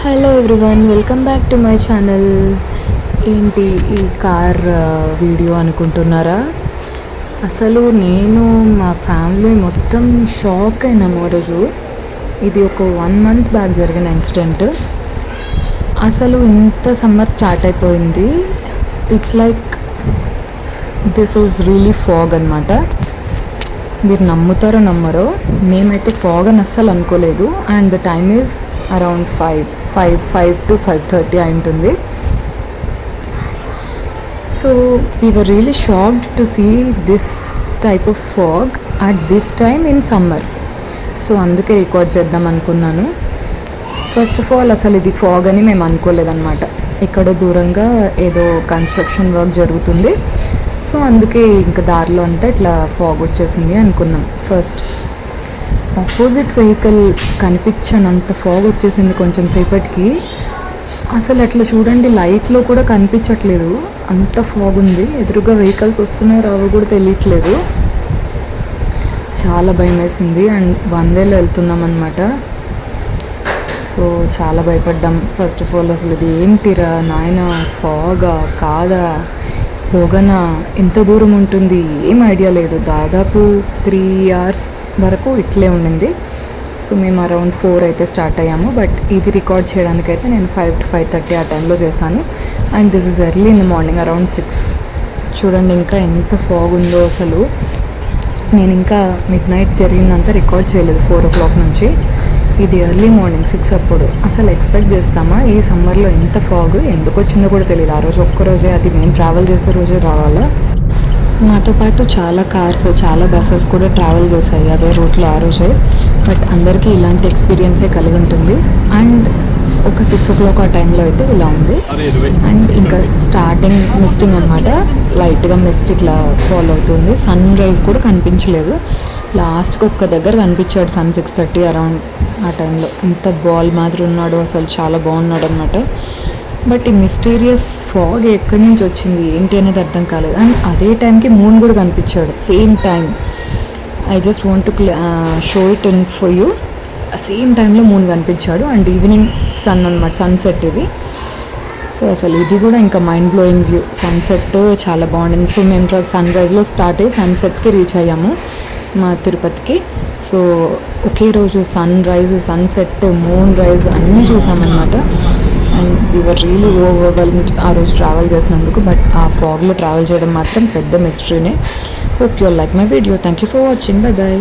Hello everyone, welcome back to my channel. ఏంటి ఈ car video అనుకుంటున్నారా? అసలు నేను మా ఫ్యామిలీ మొత్తం షాక్ అయినాము రోజు. ఇది ఒక 1 month బ్యాక్ జరిగిన ఇన్సిడెంట్. అసలు ఇంత సమ్మర్ స్టార్ట్ అయిపోయింది. It's like this is really fog అనమాట. మీరు నమ్ముతారో నమ్మరో, మేమైతే ఫాగ్ అని అస్సలు అనుకోలేదు. And the time is around 5 to 5:30 అయి ఉంటుంది. So we were really shocked to see this type of fog at this time in summer. సో అందుకే రికార్డ్ చేద్దాం అనుకున్నాను. ఫస్ట్ ఆఫ్ ఆల్ అసలు ఇది ఫాగ్ అని మేము అనుకోలేదన్నమాట. ఎక్కడో దూరంగా ఏదో కన్స్ట్రక్షన్ వర్క్ జరుగుతుంది. సో అందుకే ఇంకా దారిలో అంతా ఇట్లా ఫాగ్ వచ్చేసింది అనుకున్నాం. ఫస్ట్ ఆపోజిట్ వెహికల్ కనిపించనంత ఫాగ్ వచ్చేసింది కొంచెం సేపటికి. అసలు అట్లా చూడండి, లైట్లో కూడా కనిపించట్లేదు, అంత ఫాగ్ ఉంది. ఎదురుగా వెహికల్స్ వస్తున్నాయో రావో కూడా తెలియట్లేదు. చాలా భయం వేసింది. అండ్ 1 వేలో వెళ్తున్నాం అనమాట. సో చాలా భయపడ్డాం. ఫస్ట్ ఆఫ్ ఆల్ అసలు ఇది ఏంటిరా నాయన, ఫాగా కాదా, పోగనా, ఎంత దూరం ఉంటుంది ఏం ఐడియా లేదు. దాదాపు 3 hours వరకు ఇట్లే ఉండింది. సో మేము అరౌండ్ 4 అయితే స్టార్ట్ అయ్యాము. బట్ ఇది రికార్డ్ చేయడానికైతే నేను 5 to 5:30 ఆ టైంలో చేశాను. And this is early in the morning around 6. చూడండి ఇంకా ఎంత ఫాగ్ ఉందో అసలు. నేను ఇంకా midnight జరిగిందంతా రికార్డ్ చేయలేదు 4 o'clock నుంచి. ఇది ఎర్లీ మార్నింగ్ 6 అప్పుడు. అసలు ఎక్స్పెక్ట్ చేస్తామా ఈ సమ్మర్లో ఎంత ఫాగ్? ఎందుకు వచ్చిందో కూడా తెలియదు. ఆ రోజు ఒక్కరోజే, అది మేము ట్రావెల్ చేసే రోజే రావాలా. మాతో పాటు చాలా కార్స్, చాలా బస్సెస్ కూడా ట్రావెల్ చేశాయి అదే రూట్లో ఆ రోజే. బట్ అందరికీ ఇలాంటి ఎక్స్పీరియన్సే కలిగి ఉంటుంది. అండ్ ఒక 6 o'clock ఆ టైంలో అయితే ఇలా ఉంది. అండ్ ఇంకా స్టార్టింగ్ మిస్టింగ్ అనమాట. లైట్గా మిస్ట్ ఇట్లా ఫాల్ అవుతుంది. సన్ రైజ్ కూడా కనిపించలేదు. లాస్ట్కి ఒక్క దగ్గర కనిపించాడు సన్ 6:30 అరౌండ్ ఆ టైంలో. ఎంత బాల్ మాదిరి ఉన్నాడు అసలు, చాలా బాగున్నాడు అనమాట. బట్ ఈ మిస్టీరియస్ ఫాగ్ ఎక్కడి నుంచి వచ్చింది ఏంటి అనేది అర్థం కాలేదు. అండ్ అదే టైంకి మూన్ కూడా కనిపించాడు same time. I just want to show it in for you. Same టైంలో మూన్ కనిపించాడు. అండ్ ఈవినింగ్ సన్ అనమాట, సన్సెట్ ఇది. సో అసలు ఇది కూడా ఇంకా మైండ్ బ్లోయింగ్ వ్యూ. సన్సెట్ చాలా బాగుండింది. సో మేము సన్ రైజ్లో స్టార్ట్ అయ్యి సన్సెట్కి రీచ్ అయ్యాము మా తిరుపతికి. సో ఒకే రోజు sunrise, sunset, moonrise అన్నీ చూసామన్నమాట. And we were really overwhelmed ఆ రోజు ట్రావెల్ చేసినందుకు. బట్ ఆ ఫాగ్లో ట్రావెల్ చేయడం మాత్రం పెద్ద మిస్టరీనే. Hope you like my video. Thank you for watching. Bye bye.